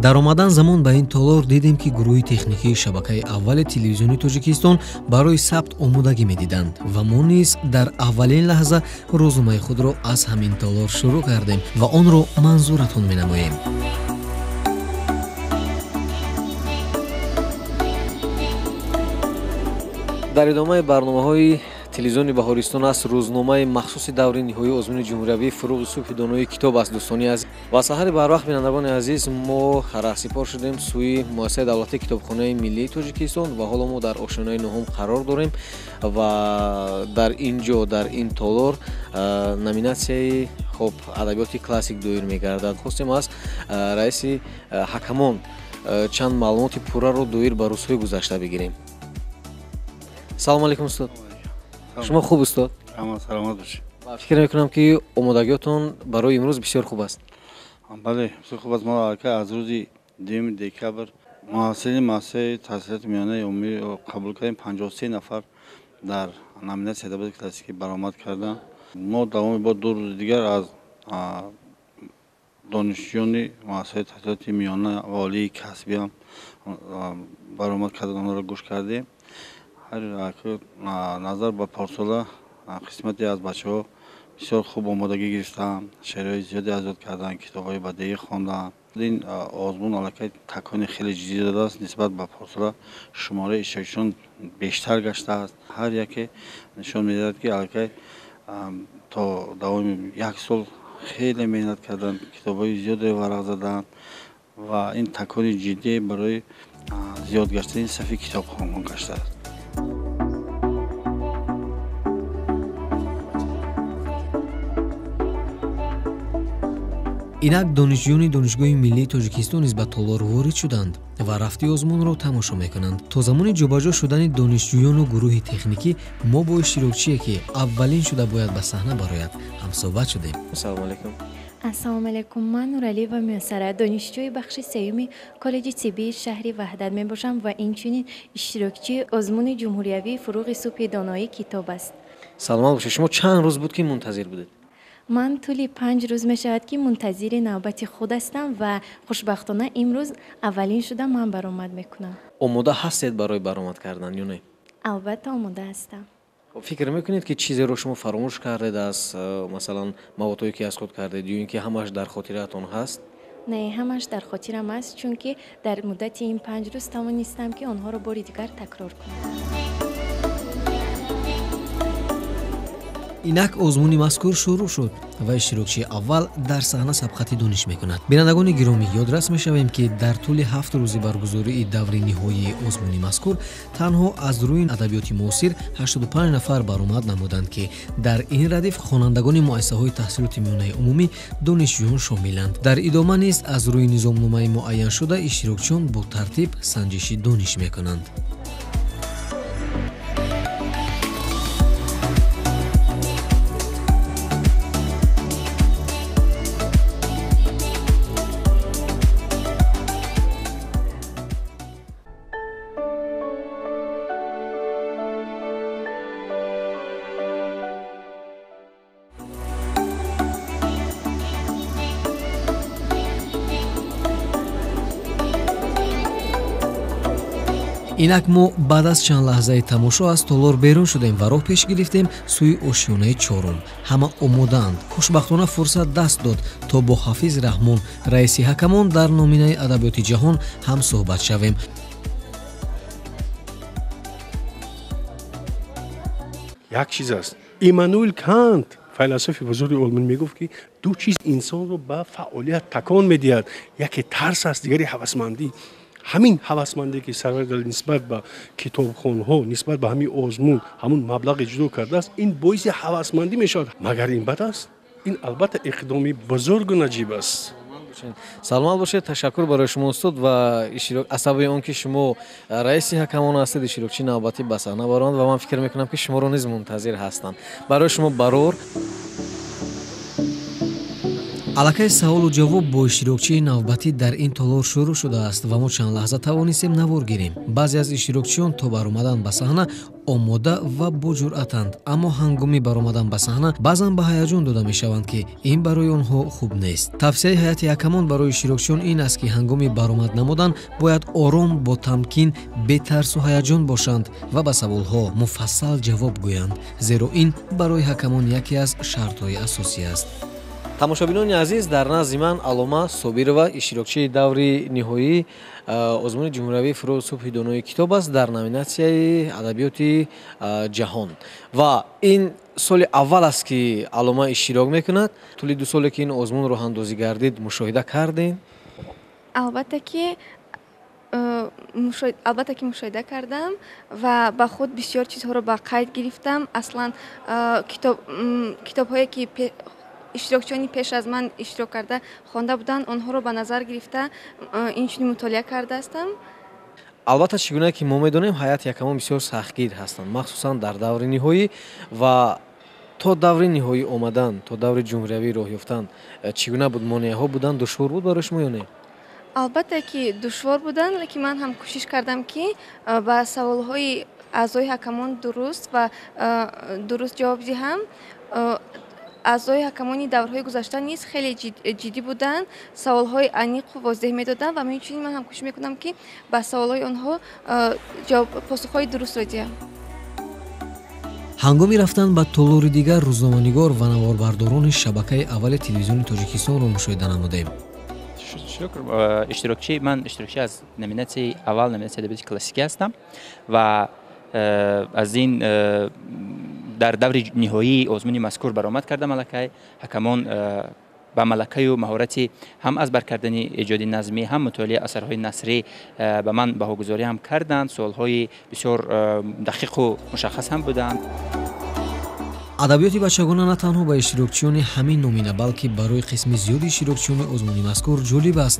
дар омадан замон ба ин толор дидем ки гурӯҳи техникии шабакаи аввали телевизиони Тоҷикистон барои сабт омодагӣ медиданд ва мо низ дар аввалин лаҳза рӯзномаи худро аз ҳамин толор шурӯъ кардем ва онро манзуратон менамоем. дар идомаи барномаҳои телевизиони Баҳористон аст рӯзномаи махсуси даври ниҳоии озмуни ҷумҳуриявии фуруғи субҳи доноӣ китоб аст. Дӯстони азиз ва саҳари барвақт бинандагони азиз, мо раҳсипор шудем сӯи муассисаи давлатии китобхонаи миллии Тоҷикистон ва ҳоло мо дар ошонаи нуҳум қарор дорем ва дар ин ҷо дар ин толор номинатсияи адабиёти классик доир мегардад. Хостем аз раиси ҳакамон чанд маълумоти пурраро доир ба рӯзҳои гузашта бигирем. Салом алейкум устод. Шумо хуб устод? Саломат бошед. Фикр мекунам ки омодагиётон барои имрӯз бисёр хуб аст. Бале, бисёр хуб аст. Мо аз рӯзи 2 декабр муҳассилини муассисаи таҳсилоти миёнаи умумиро қабул кардем. 53 нафар дар номинатсияи адабиёти классикӣ баромад карданд. Мо давоми бо 2 рӯзи дигар аз донишҷӯёни муассисаи таҳсилоти миёна ва олии касбӣ ҳам баромад карданд, онҳоро гӯш кардем. назар ба парсола қисмате аз бачаҳо бисёр хуб омодагӣ гирифтанд, шеърҳои зиёде аз ёд карданд, китобҳои бадеӣ хонданд. ин озмун аллакай такони хеле ҷиддӣ додааст. нисбат ба парсола шумораи иштирокчиён бештар гаштааст. ҳар яке нишон медиҳад ки аллакай то давоми 1 сол хеле меҳнат карданд, китобҳои зиёде варақ заданд ва ин такони ҷиддӣ барои зиёд гаштани сафи китобхонон гаштааст. инак донишҷӯёни донишгоҳи миллии Тоҷикистон низ ба толор ворид шуданд ва рафти озмунро тамошо мекунанд. То замони ҷобаҷо шудани донишҷӯёну гурӯҳи техникӣ мо бо иштирокчие ки аввалин шуда бояд ба саҳна барояд ҳамсӯҳбат шудем. Ассалому алайкум. Ассалому алайкум. Ман Нуралиева Муяссара, донишҷӯи бахши сеюми коллеҷи тиббии шаҳри Ваҳдат мебошам ва инчунин иштирокчии озмуни ҷумҳуриявии фуруғи субҳи доноӣ китоб аст. Саломат бошед. Шумо чанд рӯз буд ки мунтазир будед? ман тӯли 5 рӯз мешавад ки мунтазири навбати худ ҳастам ва хушбахтона имрӯз аввалин шуда ман баромад мекунам. Омода ҳастед барои баромад кардан ё не? албатта омода ҳастам. фикр мекунед ки чизеро шумо фаромӯш кардед аз масалан маводҳое ки аз худ кардед ё ин ки ҳамааш дар хотиратон ҳаст? не, ҳамааш дар хотирам аст, чунки дар муддати ин 5 рӯз тавонистам ки онҳоро бори дигар такрор кунам. инак озмуни мазкур шурӯъ шуд ва иштирокчии аввал дар саҳна сабқати дониш мекунад. бинандагони гиромӣ, ёдрас мешавем ки дар тӯли 7 рӯзи баргузории даври ниҳоии озмуни мазкур танҳо аз рӯи адабиёти муосир 85 нафар баромад намуданд ки дар ин радиф хонандагони муассисаҳои таҳсилоти миёнаи умумӣ донишҷӯён шомиланд. дар идома низ аз рӯи низомномаи муайяншуда иштирокчиён бо тартиб санҷиши дониш мекунанд. инак мо баъд аз чанд лаҳзаи тамошо аз толор берун шудем ва роҳ пеш гирифтем сӯи ошиёнаи чорум. ҳама омодаанд. хушбахтона фурсат даст дод то бо Ҳафиз Раҳмон, раиси ҳакамон дар номинаи адабиёти ҷаҳон ҳам суҳбат шавем. як чиз аст. Иммануил Кант, файласуфи бузурги олмон, мегуфт ки ду чиз инсонро ба фаъолият такон медиҳад. яке тарс аст, дигари ҳавасмандӣ. ҳамин ҳавасмандӣ ки Сарвардар нисбат ба китобхонҳо, нисбат ба ҳамин озмун ҳамун маблағи ҷудо кардааст, ин боиси ҳавасмандӣ мешавад. магар ин бад аст? ин албатта иқдоми бузургу наҷиб аст. саломат бошед. ташаккур барои шумо устод ва аз сабаби он ки шумо раиси ҳакамон ҳастед, иштирокчии навбатӣ ба саҳна баромад ва ман фикр мекунам ки шуморо низ мунтазир ҳастанд. барои шумо барор аллакай саволу ҷавоб бо иштирокчии навбатӣ дар ин толор шурӯъ шудааст ва мо чанд лаҳза тавонистем навор гирем. Баъзе аз иштирокчиён то баромадан ба саҳна омода ва боҷуръатанд, аммо ҳангоми баромадан ба саҳна баъзан ба ҳаяҷон дода мешаванд, ки ин барои онҳо хуб нест. Тавсияи ҳайати ҳакамон барои иштирокчиён ин аст, ки ҳангоми баромад намудан бояд ором, бо тамкин, бетарсу ҳаяҷон бошанд ва ба саволҳо муфассал ҷавоб гӯянд, зеро ин барои ҳакамон яке аз шартҳои асосӣ аст. тамошобинони азиз, дар назди ман Алома Собирова, иштирокчии даври ниҳоии озмуни ҷумҳуриявии фурӯғи субҳи донои китоб аст дар номинатсияи адабиёти ҷаҳон. Ва ин соли аввал аст, ки Алома иштирок мекунад. Тӯли 2 соле, ки ин озмун роҳандозӣ гардид, мушоҳида кардем? албатта ки мушоҳида кардам ва ба худ бисёр чизҳоро ба қайд гирифтам. Аслан китобҳое ки иштирокчиёни пеш аз ман иштирок карда хонда буданд, онҳоро ба назар гирифта инчунин мутолиа кардаастам. албатта чӣ гуна ки мо медонем, ҳайати ҳакамон бисёр сахтгир ҳастанд, махсусан дар даври ниҳоӣ ва то даври ниҳоӣ омадан, то даври ҷумҳуриявӣ роҳ ёфтан чӣ гуна буд? Монеаҳо буданд? Душвор буд барои шумо ё не? албатта ки душвор буданд, лекин ман ҳам кӯшиш кардам, ки ба саволҳои аъзои ҳакамон дуруст ҷавоб диҳам. аъзои ҳакамони даврҳои гузашта низ хеле ҷиддӣ буданд, саволҳои аниқу воздеҳ медоданд ва инчунин ман ҳам кӯшиш мекунам, ки ба саволҳои онҳо посухҳои дурустро диҳам. ҳангоми рафтан ба толори дигар, рӯзноманигор ва наворбардорони шабакаи аввали телевизиони Тоҷикистонро мушоҳида намудем. шукр. Ман иштирокчӣ аз номинатсияи аввал, номинатсияи адабиёти классикӣ ҳастам ва аз ин дар даври ниҳоии озмуни мазкур баромад кардам. аллакай ҳакамон ба малакаю маҳорати ҳам аз баркардани эҷоди назмӣ, ҳам мутолиаи асарҳои насрӣ ба ман баҳогузорӣ ҳам карданд. суолҳои бисёр дақиқу мушаххас ҳам буданд. адабиёти бачагона на танҳо ба иштирокчиёни ҳамин номина, балки барои қисми зиёди иштирокчиёни озмуни мазкур ҷолиб аст.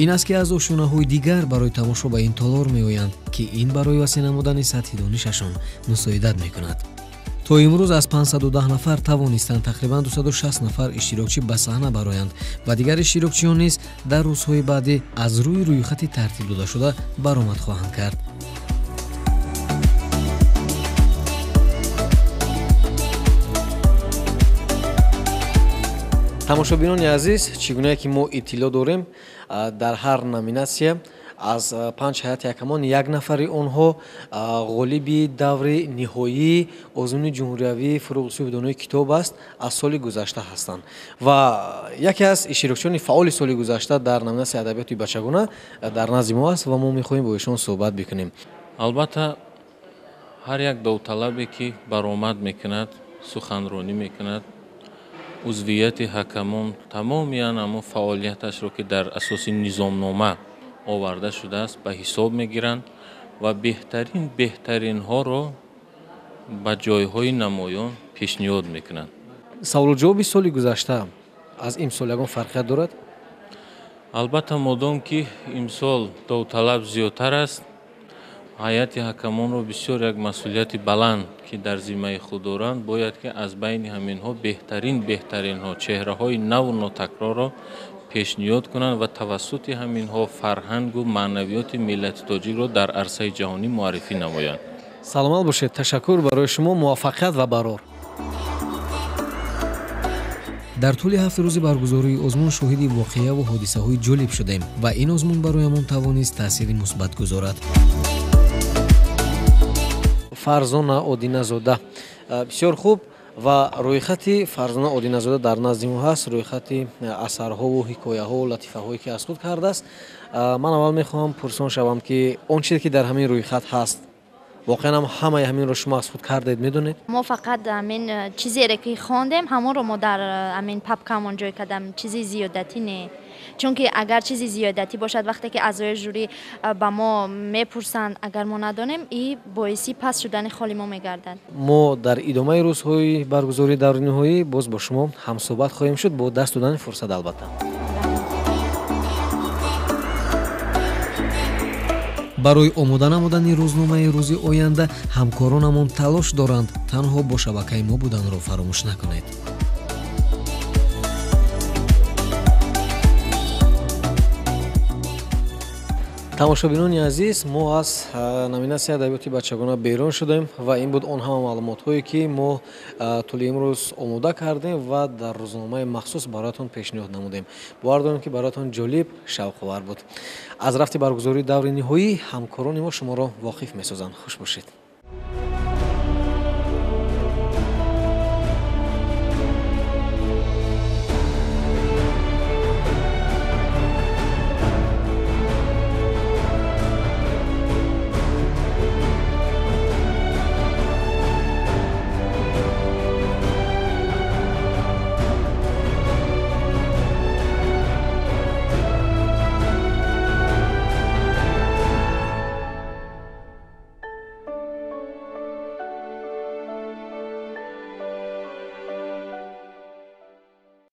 ин аст, ки аз ошонаҳои дигар барои тамошо ба ин толор меоянд, ки ин барои васеъ намудани сатҳи донишашон мусоидат мекунад. то имрӯз аз 510 нафар тавонистанд тақрибан 260 нафар иштирокчӣ ба саҳна бароянд ва дигар иштирокчиён низ дар рӯзҳои баъдӣ аз рӯи рӯйхати тартиб додашуда баромад хоҳанд кард. тамошобинони азиз, чӣ гуна ки мо иттилоъ дорем, дар ҳар номинатсия аз 5 ҳайати ҳакамон 1 нафари онҳо ғолиби даври ниҳоии озмуни ҷумҳуриявии фурӯғи субҳи донои китоб аст, аз соли гузашта ҳастанд. ва яке аз иштирокчиёни фаъоли соли гузашта дар номинатсияи адабиёти бачагона дар назди мо аст ва мо мехоҳем бо ишон суҳбат бикунем. албатта ҳар як довталабе ки баромад мекунад, суханронӣ мекунад, узвияти ҳакамон тамомиян ҳамон фаъолияташро ки дар асоси низомнома оварда шудааст ба ҳисоб мегиранд ва беҳтаринҳоро ба ҷойҳои намоён пешниҳод мекунанд. саволу ҷавоби соли гузашта аз имсол ягон фарқият дорад? албатта модом ки имсол довталаб зиёдтар аст, ҳайати ҳакамонро бисёр як масъулияти баланд ки дар зиммаи худ доранд, бояд ки аз байни ҳаминҳо беҳтаринҳо чеҳраҳои наву нотакрорро пешниҳод кунанд ва тавассути ҳаминҳо фарҳангу маънавиёти миллати тоҷикро дар арсаи ҷаҳонӣ муаррифӣ намоянд. саломат бошед. ташаккур барои шумо. муваффақият ва барор. дар тӯли 7 рӯзи баргузории озмун шоҳиди воқеаву ҳодисаҳои ҷолиб шудем ва ин озмун бароямон тавонист таъсири мусбат гузорад. Фарзона Одиназода. бисёр хуб. ва рӯйхати Фарзона Одиназода дар назди мо ҳаст, рӯйхати асарҳову ҳикояҳову латифаҳое ки аз худ кардааст. ман аввал мехоҳам пурсон шавам, ки он чизе ки дар ҳамин рӯйхат ҳаст, воқеан ҳам ҳамаи ҳаминро шумо аз худ кардед, медонед? мо фақат амин чизере ки хондем ҳамонро мо дар амин папкамон ҷой кардам, чизи зиёдатӣ не. чунки агар чизи зиёдатӣ бошад, вақте ки аъзои жюри ба мо мепурсанд, агар мо надонем, и боиси паст шудани холи мо мегардад. мо дар идомаи рӯзҳои баргузории даври ниҳоӣ боз бо шумо ҳамсӯҳбат хоҳем шуд, бо даст додани фурсат албатта. барои омода намудани рӯзномаи рӯзи оянда ҳамкоронамон талош доранд. танҳо бо шабакаи мо буданро фаромӯш накунед. тамошобинони азиз, мо аз номинасияи адабиёти бачагона берун шудем ва ин буд он ҳама маълумотҳое ки мо тӯли имрӯз омода кардем ва дар рӯзномаи махсус бароятон пешниҳод намудем. бовар дорем ки бароятон ҷолиб, шавқовар буд. аз рафти баргузории даври ниҳоӣ ҳамкорони мо шуморо воқиф месозанд. хуш бошед.